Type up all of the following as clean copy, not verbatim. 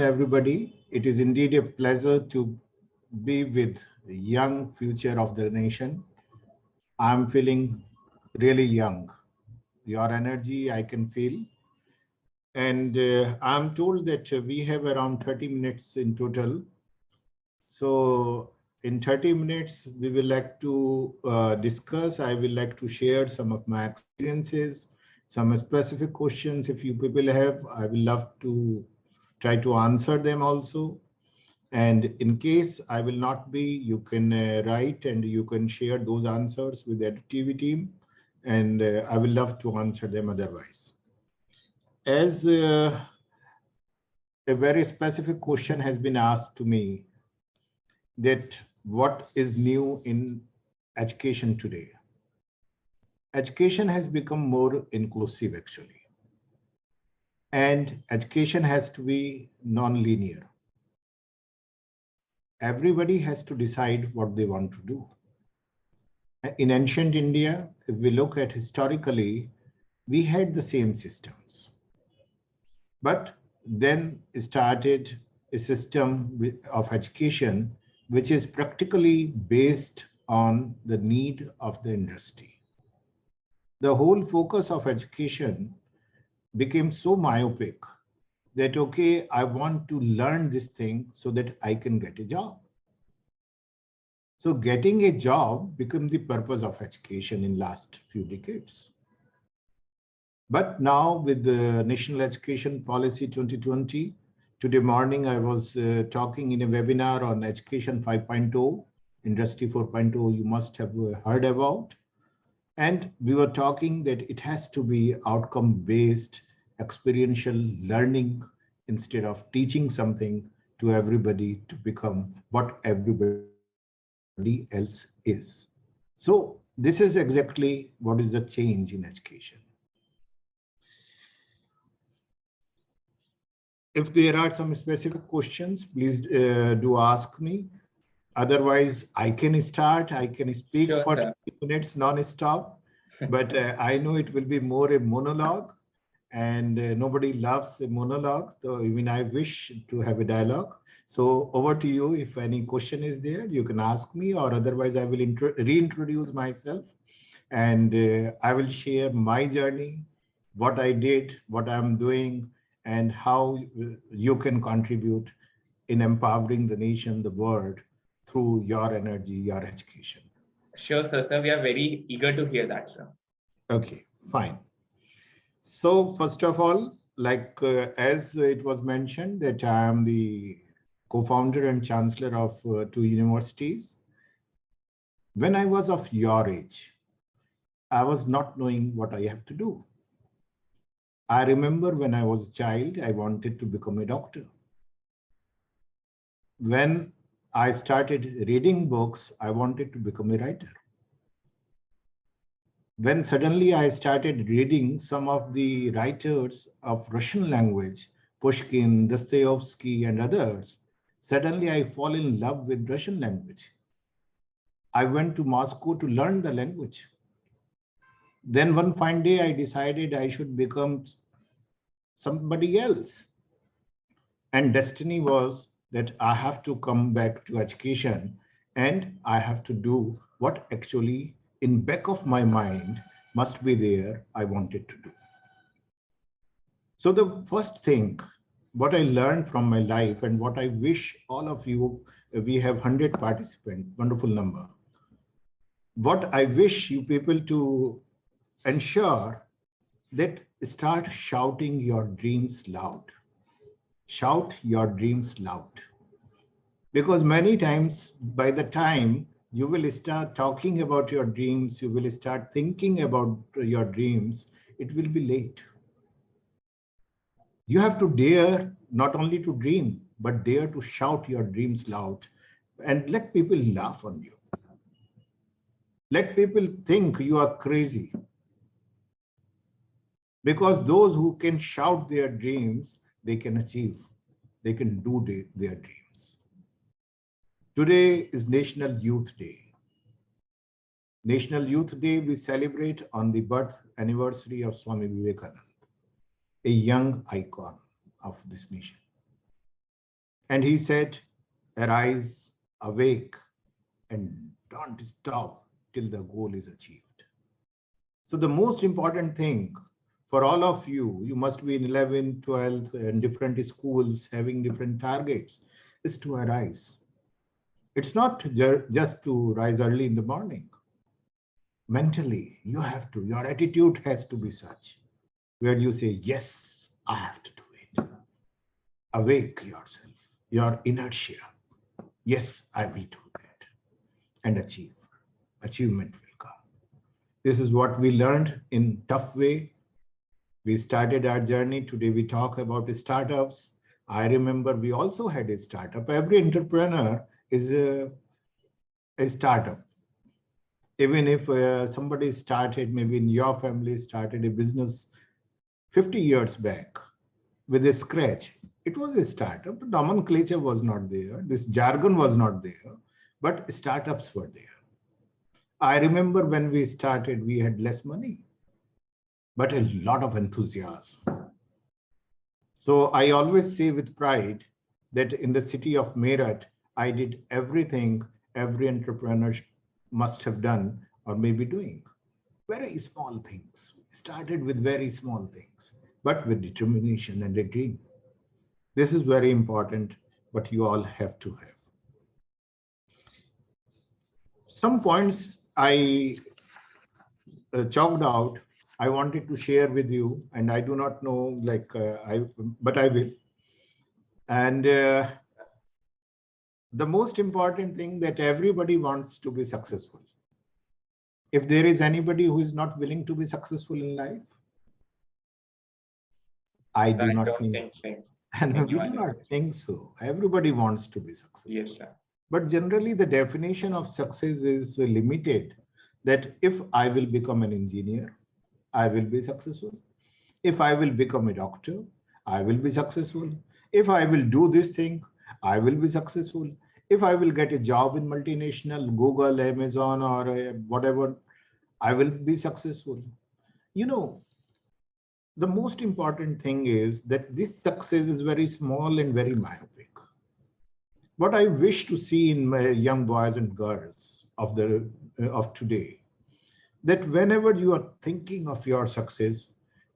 Everybody, it is indeed a pleasure to be with the young future of the nation. I'm feeling really young. Your energy I can feel. And I'm told that we have around 30 minutes in total. So in 30 minutes, we will like to discuss. I will like to share some of my experiences, some specific questions. If you people have, I will love to try to answer them also. And in case I will not be, you can write and you can share those answers with the EDU TV team. And I will love to answer them otherwise. As a very specific question has been asked to me, that what is new in education today? Education has become more inclusive actually. And education has to be non-linear. Everybody has to decide what they want to do. In ancient India, if we look at historically, we had the same systems. But then started a system of education which is practically based on the need of the industry. The whole focus of education became so myopic that, okay, I want to learn this thing so that I can get a job. So getting a job became the purpose of education in last few decades. But now with the National Education Policy 2020, today morning I was talking in a webinar on Education 5.0, Industry 4.0, you must have heard about. And we were talking that it has to be outcome-based experiential learning instead of teaching something to everybody to become what everybody else is. So this is exactly what is the change in education. If there are some specific questions, please do ask me. Otherwise, I can start. I can speak for 20 minutes non-stop, but I know it will be more a monologue, and nobody loves a monologue. So even I wish to have a dialogue. So over to you. If any question is there, you can ask me, or otherwise I will reintroduce myself, and I will share my journey, what I did, what I'm doing, and how you can contribute in empowering the nation, the world, through your energy, your education. Sure, sir. Sir, we are very eager to hear that, sir. Okay, fine. So first of all, like as it was mentioned, that I am the co-founder and chancellor of 2 universities. When I was of your age, I was not knowing what I have to do. I remember when I was a child, I wanted to become a doctor. When I started reading books, I wanted to become a writer. When suddenly I started reading some of the writers of Russian language, Pushkin, Dostoevsky, and others, suddenly I fall in love with Russian language. I went to Moscow to learn the language. Then one fine day, I decided I should become somebody else. And destiny was that I have to come back to education and I have to do what actually in back of my mind must be there I wanted to do. So the first thing, what I learned from my life and what I wish all of you, we have 100 participants, wonderful number. What I wish you people to ensure that start shouting your dreams loud. Shout your dreams loud. Because many times by the time you will start talking about your dreams, you will start thinking about your dreams, it will be late. You have to dare not only to dream, but dare to shout your dreams loud and let people laugh on you. Let people think you are crazy. Because those who can shout their dreams, they can achieve, they can do their dreams. Today is National Youth Day. National Youth Day we celebrate on the birth anniversary of Swami Vivekananda, a young icon of this nation. And he said, arise, awake, and don't stop till the goal is achieved. So the most important thing for all of you, you must be in 11th, 12th, and different schools having different targets, is to arise. It's not just to rise early in the morning. Mentally, you have to, your attitude has to be such where you say, yes, I have to do it. Awake yourself, your inertia. Yes, I will do that and achieve. Achievement will come. This is what we learned in tough way. We started our journey. Today we talk about startups. I remember we also had a startup. Every entrepreneur is a startup. Even if somebody started, maybe in your family started a business 50 years back with a scratch, it was a startup. Nomenclature was not there. This jargon was not there, but startups were there. I remember when we started, we had less money, but a lot of enthusiasm. So I always say with pride that in the city of Meerut, I did everything every entrepreneur must have done or maybe doing. Very small things. Started with very small things, but with determination and a dream. This is very important, but you all have to have. Some points I chalked out, I wanted to share with you, and I do not know, but I will. And the most important thing that everybody wants to be successful. If there is anybody who is not willing to be successful in life, I do not think so. And we do not think so. Everybody wants to be successful. Yes, sir. But generally, the definition of success is limited. That if I will become an engineer, I will be successful. If I will become a doctor, I will be successful. If I will do this thing, I will be successful. If I will get a job in multinational, Google, Amazon, or whatever, I will be successful. You know, the most important thing is that this success is very small and very myopic. What I wish to see in my young boys and girls of today, that whenever you are thinking of your success,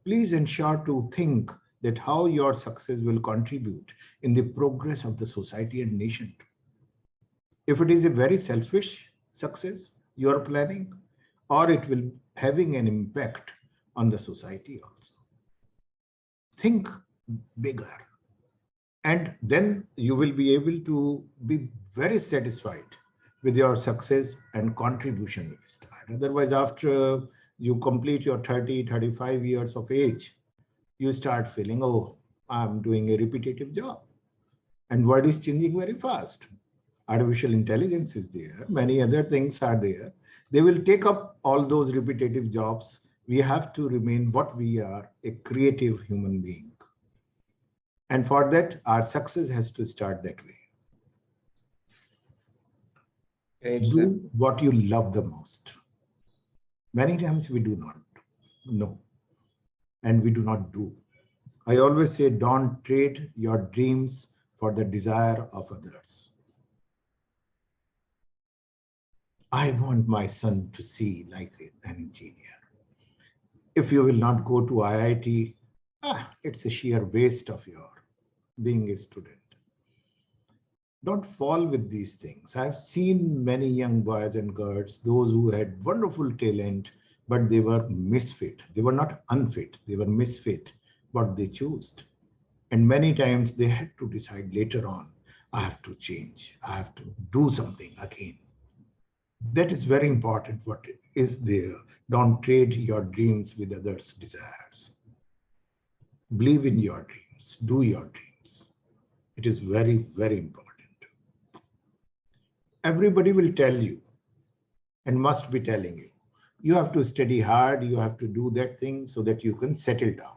please ensure to think that how your success will contribute in the progress of the society and nation. If it is a very selfish success you are planning, or it will having an impact on the society also. Think bigger, and then you will be able to be very satisfied with your success and contribution will start. Otherwise, after you complete your 30, 35 years of age, you start feeling, oh, I'm doing a repetitive job. And world is changing very fast. Artificial intelligence is there. Many other things are there. They will take up all those repetitive jobs. We have to remain what we are, a creative human being. And for that, our success has to start that way. Do what you love the most. Many times we do not know, and we do not do. I always say, don't trade your dreams for the desire of others. I want my son to see like an engineer. If you will not go to IIT, it's a sheer waste of your being a student. Don't fall with these things. I've seen many young boys and girls, those who had wonderful talent, but they were misfit. They were not unfit, they were misfit, but they chose. And many times they had to decide later on, I have to change, I have to do something again. That is very important what is there. Don't trade your dreams with others' desires. Believe in your dreams, do your dreams. It is very, very important. Everybody will tell you and must be telling you, you have to study hard, you have to do that thing so that you can settle down.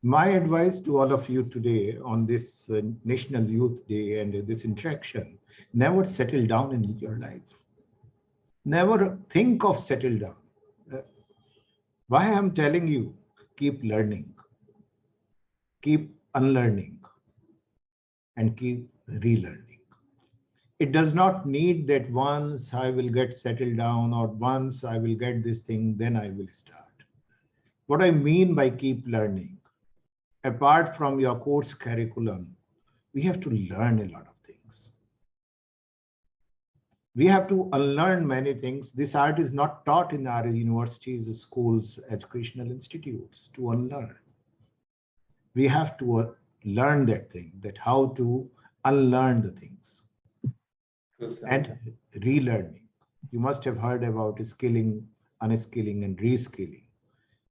My advice to all of you today on this National Youth Day and this interaction, never settle down in your life. Never think of settle down. Why I'm telling you, keep learning, keep unlearning. and keep relearning. It does not need that once I will get settled down or once I will get this thing, then I will start. What I mean by keep learning, apart from your course curriculum, we have to learn a lot of things. We have to unlearn many things. This art is not taught in our universities, schools, educational institutes to unlearn. We have to learn that thing, that how to unlearn the things. True, sir. And relearning. You must have heard about skilling, unskilling, and reskilling.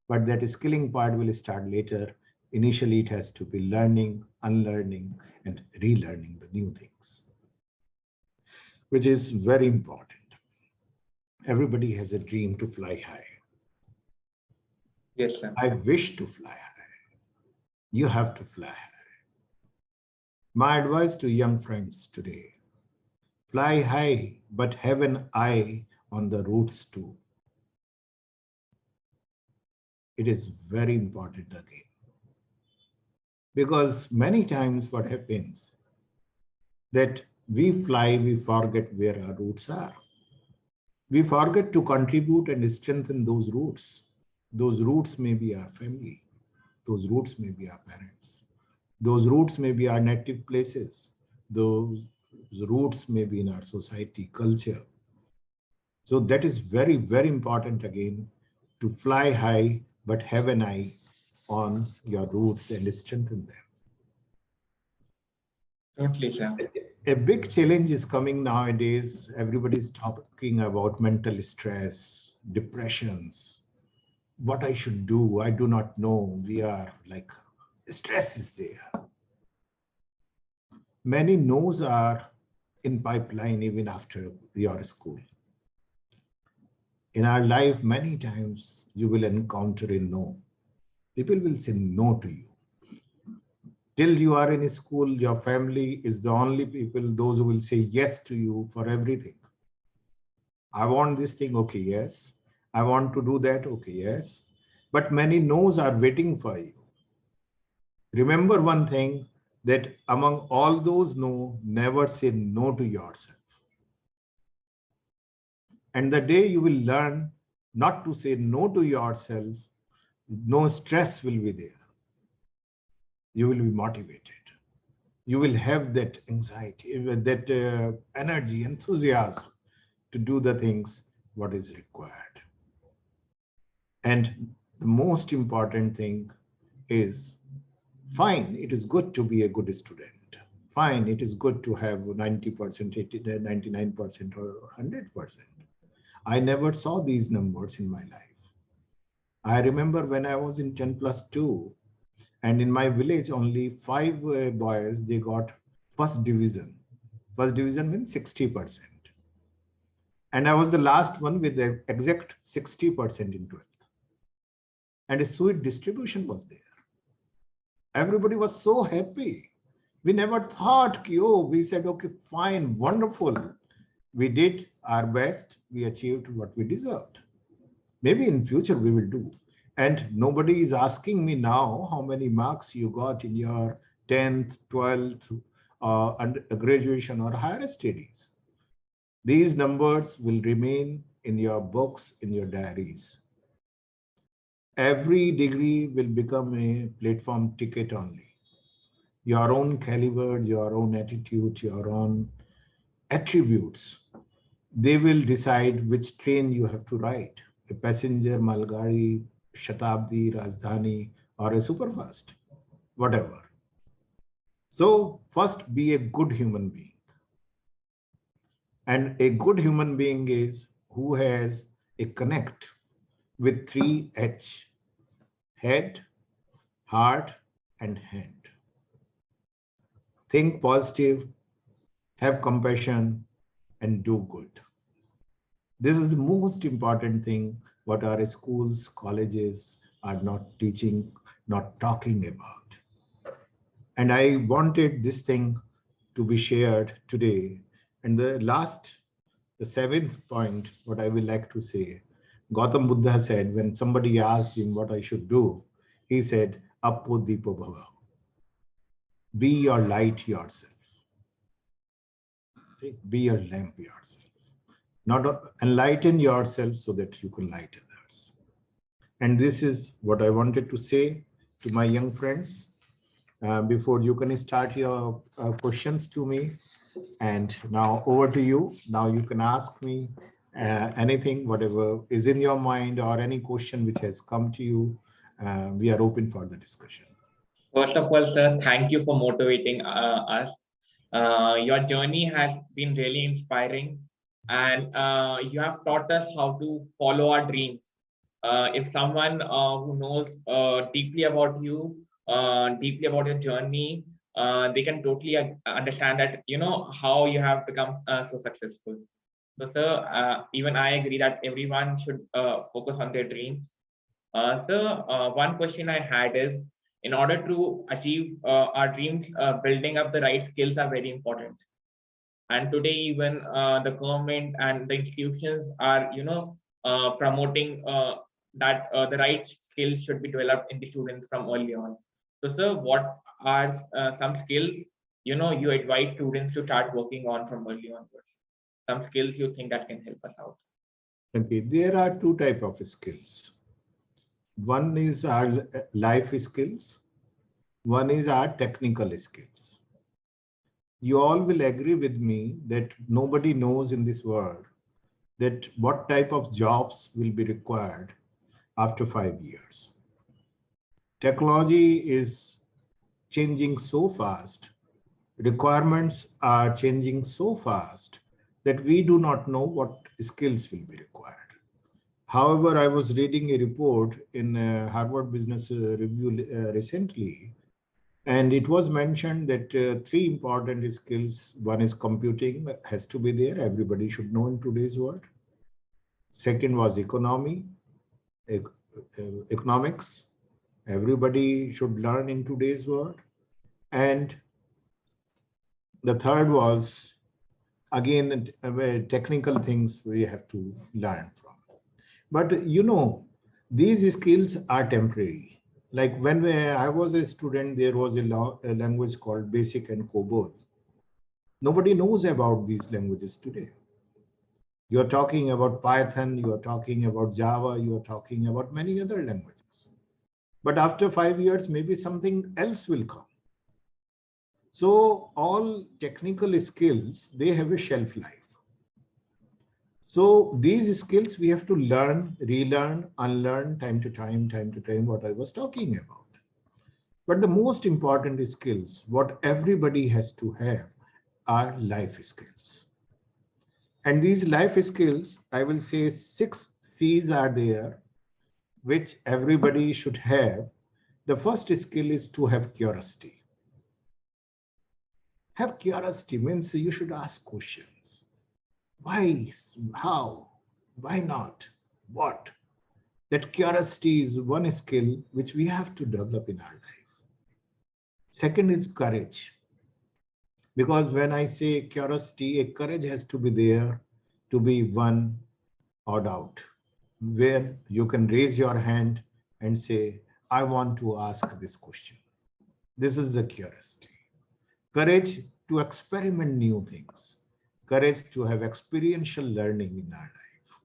But that skilling part will start later. Initially, it has to be learning, unlearning, and relearning the new things, which is very important. Everybody has a dream to fly high. Yes, sir. I wish to fly high. You have to fly high. My advice to young friends today, fly high, but have an eye on the roots too. It is very important again. Because many times what happens that we fly, we forget where our roots are. We forget to contribute and strengthen those roots. Those roots may be our family. Those roots may be our parents. Those roots may be our native places. Those roots may be in our society, culture. So that is very, very important again, to fly high, but have an eye on your roots and strengthen them. Totally, sir. A big challenge is coming nowadays. Everybody's talking about mental stress, depressions, what I should do. I do not know. We are like, stress is there. Many no's are in pipeline even after your school. In our life, many times you will encounter a no. People will say no to you. Till you are in school, your family is the only people, those who will say yes to you for everything. I want this thing, okay, yes. I want to do that, okay, yes. But many no's are waiting for you. Remember one thing, that among all those no, never say no to yourself. And the day you will learn not to say no to yourself, no stress will be there. You will be motivated. You will have that anxiety, that energy, enthusiasm to do the things what is required. And the most important thing is, fine, it is good to be a good student. Fine, it is good to have 90%, 99% or 100%. I never saw these numbers in my life. I remember when I was in 10+2, and in my village, only 5 boys, they got first division. First division means 60%. And I was the last one with the exact 60% in 12th. And a sweet distribution was there. Everybody was so happy. We never thought, oh, we said, okay, fine, wonderful. We did our best. We achieved what we deserved. Maybe in future we will do. And nobody is asking me now how many marks you got in your 10th, 12th, graduation or higher studies. These numbers will remain in your books, in your diaries. Every degree will become a platform ticket only. Your own caliber, your own attitude, your own attributes, they will decide which train you have to ride. A passenger, Malgari, Shatabdi, Rajdhani, or a superfast, whatever. So first, be a good human being. And a good human being is who has a connect with 3H, head, heart, and hand. Think positive, have compassion, and do good. This is the most important thing what our schools, colleges are not teaching, not talking about. And I wanted this thing to be shared today. And the 7th point, what I will like to say, Gautam Buddha said, when somebody asked him what I should do, he said, Appo Deepo Bhava. Be your light yourself. Okay? Be your lamp yourself. Not enlighten yourself so that you can light others. And this is what I wanted to say to my young friends. Before you can start your questions to me. And now over to you. Now you can ask me anything, whatever is in your mind or any question which has come to you. We are open for the discussion. First of all, sir, thank you for motivating us. Your journey has been really inspiring, and you have taught us how to follow our dreams. If someone who knows deeply about you, deeply about your journey, they can totally understand that, you know, how you have become so successful. So, sir, even I agree that everyone should focus on their dreams. Sir, one question I had is, in order to achieve our dreams, building up the right skills are very important. And today, even the government and the institutions are, you know, promoting that the right skills should be developed in the students from early on. So, sir, what are some skills, you know, you advise students to start working on from early onwards? Some skills you think that can help us out? Okay, there are two types of skills. One is our life skills. One is our technical skills. You all will agree with me that nobody knows in this world that what type of jobs will be required after 5 years. Technology is changing so fast, requirements are changing so fast that we do not know what skills will be required. However, I was reading a report in Harvard Business Review recently, and it was mentioned that three important skills. One is computing, has to be there. Everybody should know in today's world. Second was economics. Everybody should learn in today's world. And the third was, again, technical things we have to learn from. But you know, these skills are temporary. Like when I was a student, there was a language called Basic and COBOL. Nobody knows about these languages today. You're talking about Python, you're talking about Java, you're talking about many other languages. But after 5 years, maybe something else will come. So all technical skills, they have a shelf life. So these skills we have to learn, relearn, unlearn time to time, what I was talking about. But the most important skills, what everybody has to have, are life skills. And these life skills, I will say 6 C's are there, which everybody should have. The first skill is to have curiosity. Have curiosity means you should ask questions. Why? How? Why not? What? That curiosity is one skill which we have to develop in our life. Second is courage. Because when I say curiosity, a courage has to be there to be won or out, where you can raise your hand and say, I want to ask this question. This is the curiosity. Courage to experiment new things. Courage to have experiential learning in our life.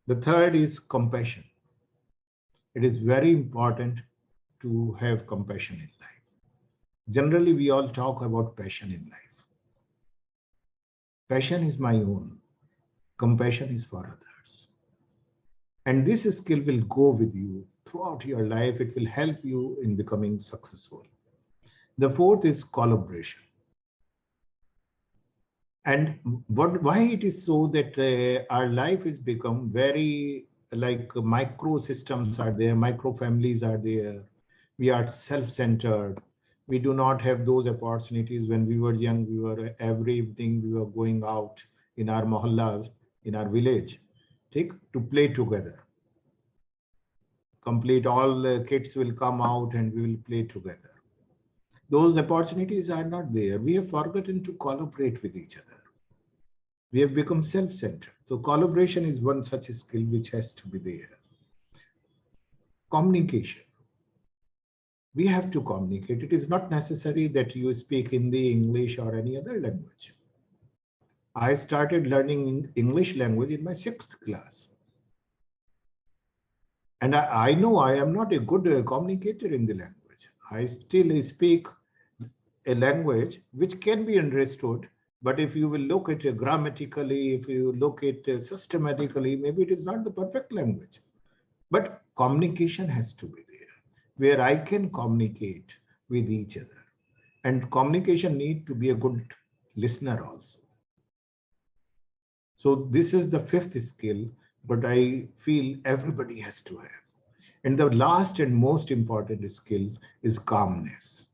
The third is compassion. It is very important to have compassion in life. Generally, we all talk about passion in life. Passion is my own. Compassion is for others. And this skill will go with you throughout your life. It will help you in becoming successful. The fourth is collaboration. And why it is so that our life is become very like micro systems are there, micro families are there. We are self-centered. We do not have those opportunities. When we were young, we were every evening we were going out in our mohallas, in our village, to play together. Complete all the kids will come out and we will play together. Those opportunities are not there. We have forgotten to collaborate with each other. We have become self-centered. So collaboration is one such skill which has to be there. Communication. We have to communicate. It is not necessary that you speak Hindi, English, or any other language. I started learning English language in my 6th class. And I know I am not a good communicator in the language. I still speak a language which can be understood, but if you will look at it grammatically, if you look at it systematically, maybe it is not the perfect language. But communication has to be there, where I can communicate with each other. And communication need to be a good listener also. So this is the 5th skill, but I feel everybody has to have. And the last and most important skill is calmness.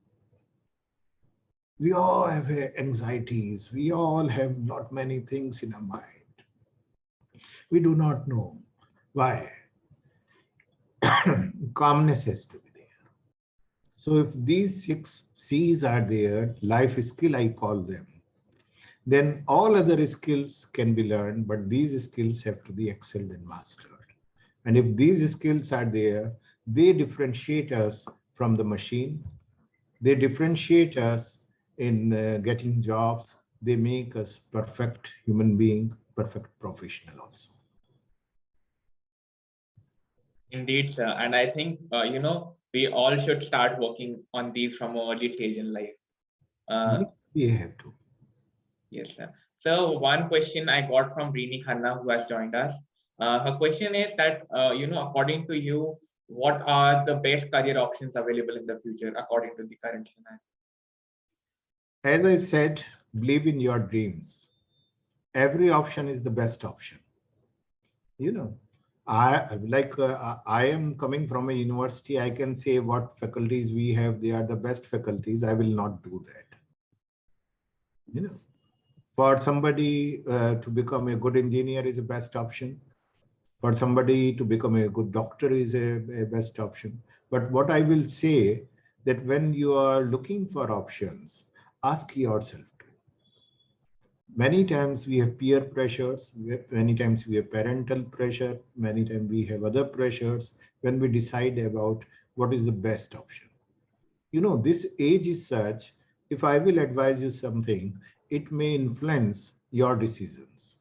We all have anxieties. We all have not many things in our mind. We do not know why. Calmness has to be there. So if these 6 C's are there, life skill I call them, then all other skills can be learned, but these skills have to be excelled and mastered. And if these skills are there, they differentiate us from the machine. They differentiate us in getting jobs. They make us perfect human being, perfect professional also. Indeed, sir. And I think, we all should start working on these from an early stage in life. We have to. Yes, sir. So one question I got from Rini Khanna, who has joined us. Her question is that, according to you, what are the best career options available in the future according to the current scenario? As I said, believe in your dreams. Every option is the best option. I am coming from a university. I can say what faculties we have. They are the best faculties. I will not do that. For somebody to become a good engineer is the best option. For somebody to become a good doctor is a best option. But what I will say that when you are looking for options, ask yourself. Many times we have peer pressures, many times we have parental pressure, many times we have other pressures when we decide about what is the best option. This age is such, if I will advise you something, it may influence your decisions.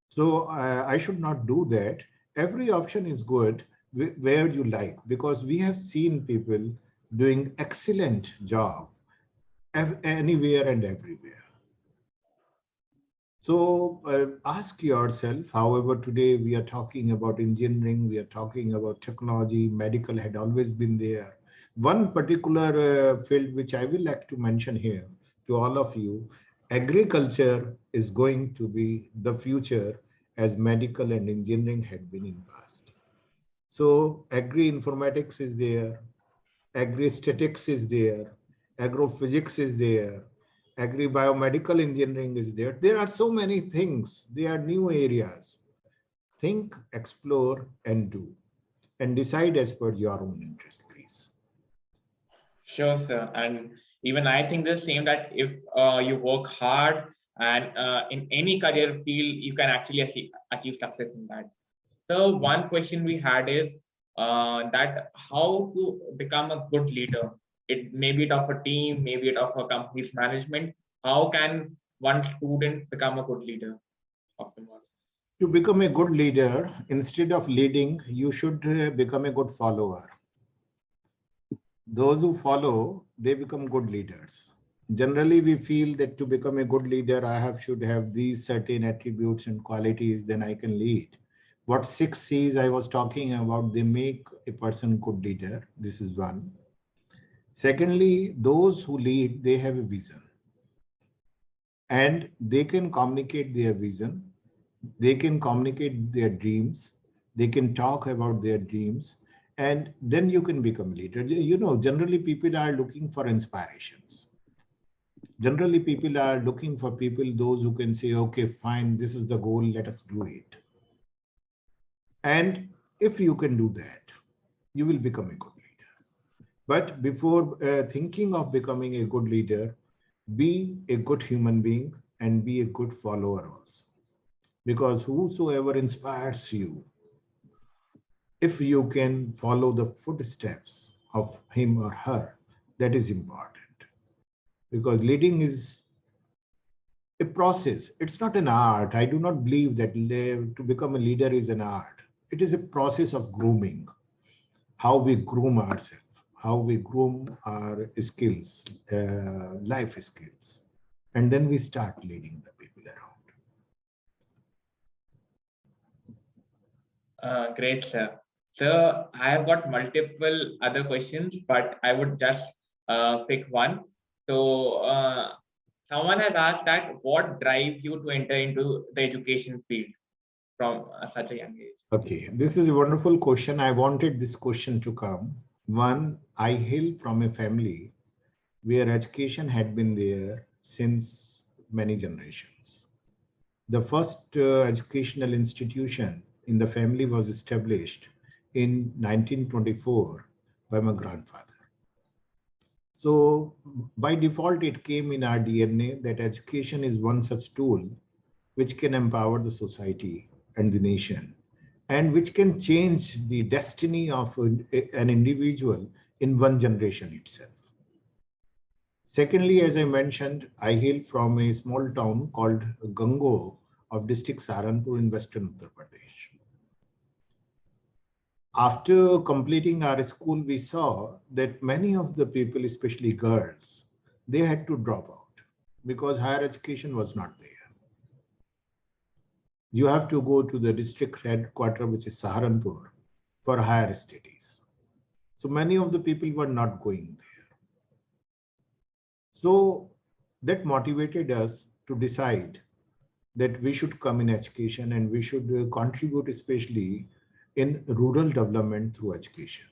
So I should not do that. Every option is good where you like, because we have seen people doing excellent job anywhere and everywhere. So ask yourself, however, today we are talking about engineering, we are talking about technology, medical had always been there. One particular field which I will like to mention here to all of you, agriculture is going to be the future as medical and engineering had been in past. So agri-informatics is there, agri-statics is there, agrophysics is there, agri-biomedical engineering is there. There are so many things. They are new areas. Think, explore, and do. And decide as per your own interest, please. Sure, sir. And even I think the same, that if you work hard and in any career field, you can actually achieve success in that. So one question we had is that how to become a good leader. It may be it of a team, maybe it of a company's management. How can one student become a good leader of the world? To become a good leader, instead of leading, you should become a good follower. Those who follow, they become good leaders. Generally, we feel that to become a good leader, should have these certain attributes and qualities, then I can lead. What 6 C's I was talking about, they make a person good leader. This is one. Secondly, those who lead, they have a vision. And they can communicate their vision. They can communicate their dreams. They can talk about their dreams. And then you can become a leader. Generally people are looking for inspirations. Generally people are looking for people, those who can say, okay, fine, this is the goal, let us do it. And if you can do that, you will become a good leader. But before thinking of becoming a good leader, be a good human being and be a good follower also. Because whosoever inspires you, if you can follow the footsteps of him or her. That is important, because leading is a process. It's not an art. I do not believe that to become a leader is an art. It is a process of grooming, how we groom ourselves, how we groom our skills, life skills, and then we start leading the people around. Great, sir. So I have got multiple other questions, but I would just pick one. So someone has asked that what drives you to enter into the education field from such a young age? Okay, this is a wonderful question. I wanted this question to come. One, I hail from a family where education had been there since many generations. The first educational institution in the family was established in 1924 by my grandfather. So by default, it came in our DNA that education is one such tool which can empower the society and the nation, and which can change the destiny of an individual in one generation itself. Secondly, as I mentioned, I hail from a small town called Gango of district Saharanpur in western Uttar Pradesh. After completing our school, we saw that many of the people, especially girls, they had to drop out because higher education was not there. You have to go to the district headquarters, which is Saharanpur, for higher studies. So many of the people were not going there. So that motivated us to decide that we should come in education and we should contribute especially in rural development through education.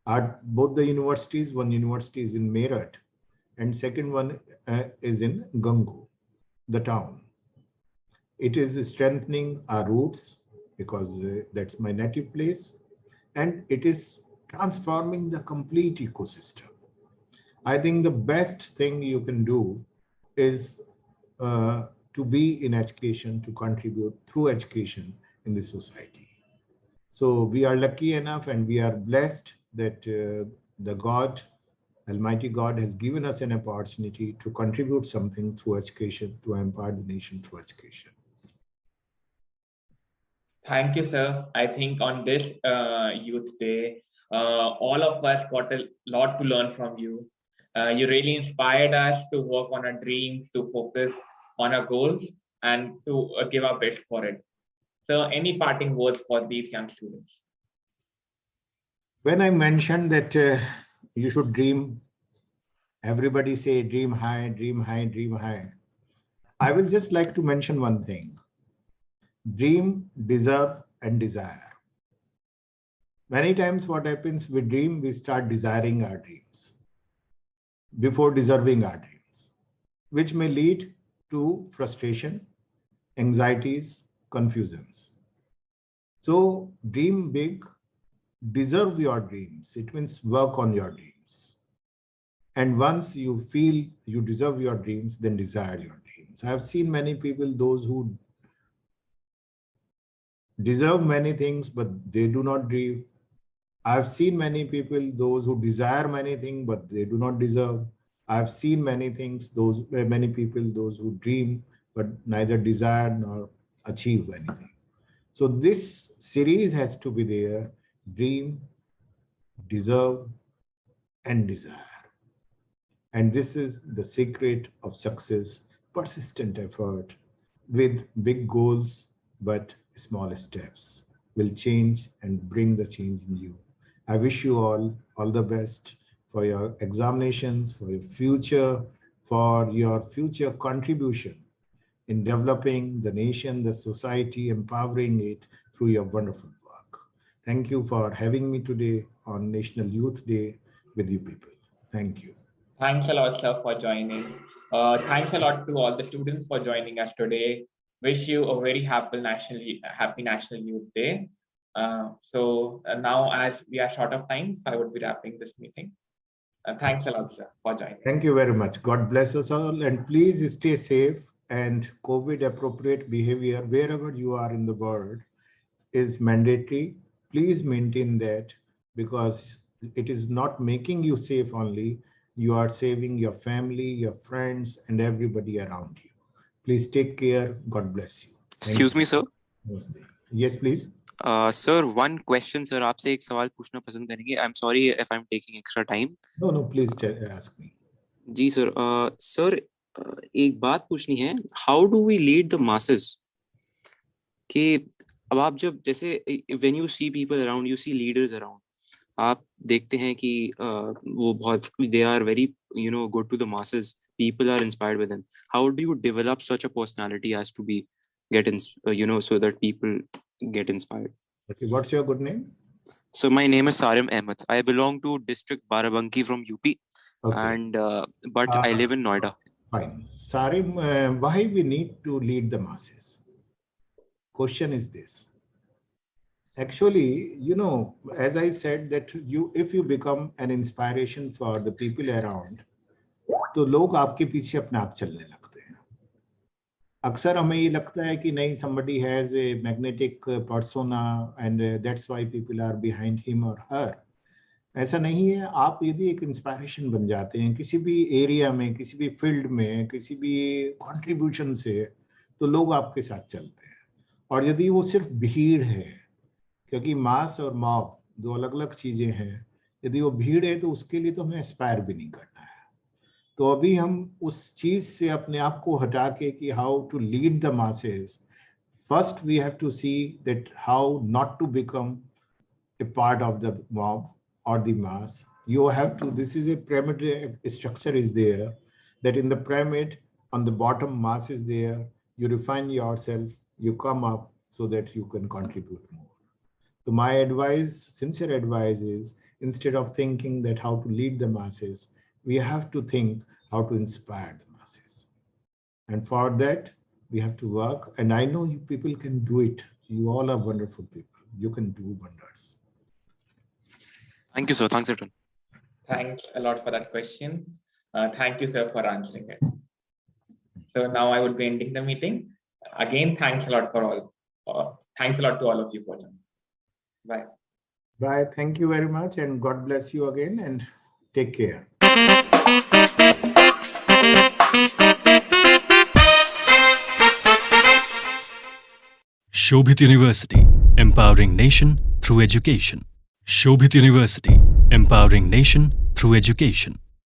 At both the universities, one university is in Meerut and second one is in Gangu, the town. It is strengthening our roots because that's my native place, and it is transforming the complete ecosystem. I think the best thing you can do is to be in education, to contribute through education in the society. So we are lucky enough and we are blessed that the God, Almighty God, has given us an opportunity to contribute something through education, to empower the nation through education. Thank you, sir. I think on this Youth Day, all of us got a lot to learn from you. You really inspired us to work on our dreams, to focus on our goals, and to give our best for it. So, any parting words for these young students? When I mentioned that you should dream, everybody say dream high, dream high, dream high. I will just like to mention one thing. Dream, deserve, and desire. Many times what happens, we dream, we start desiring our dreams before deserving our dreams, which may lead to frustration, anxieties, confusions. So dream big, deserve your dreams. It means work on your dreams. And once you feel you deserve your dreams, then desire your dreams. I have seen many people, those who deserve many things, but they do not dream. I've seen many people, those who desire many things, but they do not deserve. I've seen many things, many people, those who dream, but neither desire nor achieve anything. So this series has to be there: dream, deserve, and desire. And this is the secret of success: persistent effort with big goals, but small steps will change and bring the change in you. I wish you all the best for your examinations, for your future contribution in developing the nation, the society, empowering it through your wonderful work. Thank you for having me today on National Youth Day with you people. Thank you. Thanks a lot, sir, for joining. Thanks a lot to all the students for joining us today. Wish you a very happy National Youth Day. Now, as we are short of time, so I would be wrapping this meeting. Thanks a lot, sir, for joining. Thank you very much. God bless us all, and please stay safe, and COVID appropriate behavior wherever you are in the world is mandatory. Please maintain that, because It is not making you safe only. You are saving your family, your friends, and everybody around you. Please take care. God bless you. Excuse me, sir. Namaste. Yes, please. Sir, one question, sir. आपसे एक सवाल पूछना पसंद करेंगे. I'm sorry if I'm taking extra time. No, please ask me. Ji sir. Sir, एक बात पूछनी है. How do we lead the masses? कि अब आप जब जैसे when you see people around, you see leaders around. आप देखते हैं कि वो बहुत they are very good to the masses. People are inspired with them. How do you develop such a personality as to be so that people get inspired? Okay, what's your good name? So my name is Sarim Ahmed. I belong to district Barabanki from UP, and but I live in Noida. Fine. Sarim, why we need to lead the masses? Question is this. Actually, as I said that if you become an inspiration for the people around, तो लोग आपके पीछे अपने आप चलने लगते हैं. अक्सर हमें ये लगता है कि नहीं, somebody has a magnetic persona and that's why people are behind him or her. ऐसा नहीं है. आप यदि एक इंस्पायरेशन बन जाते हैं किसी भी एरिया में, किसी भी फील्ड में, किसी भी कंट्रीब्यूशन से, तो लोग आपके साथ चलते हैं. और यदि वो सिर्फ भीड़ है, क्योंकि मास और मॉब दो अलग अलग चीजें हैं, यदि वो भीड़ है तो उसके लिए तो हमें एस्पायर भी नहीं करना है. तो अभी हम उस चीज से अपने आप को हटा के कि how to lead the masses, first we have to see that how not to become a part of the mob or the mass. You have to, this is a pyramid structure is there, that in the pyramid on the bottom mass is there, you refine yourself, you come up so that you can contribute more. So my advice, sincere advice is, instead of thinking that how to lead the masses, we have to think how to inspire the masses. And for that, we have to work. And I know you people can do it. You all are wonderful people. You can do wonders. Thank you, sir. Thanks, Ethan. Thanks a lot for that question. Thank you, sir, for answering it. So now I would be ending the meeting. Again, thanks a lot for all. Thanks a lot to all of you for joining. Bye. Bye. Thank you very much. And God bless you again and take care. Shobhit University, empowering nation through education. Shobhit University, empowering nation through education.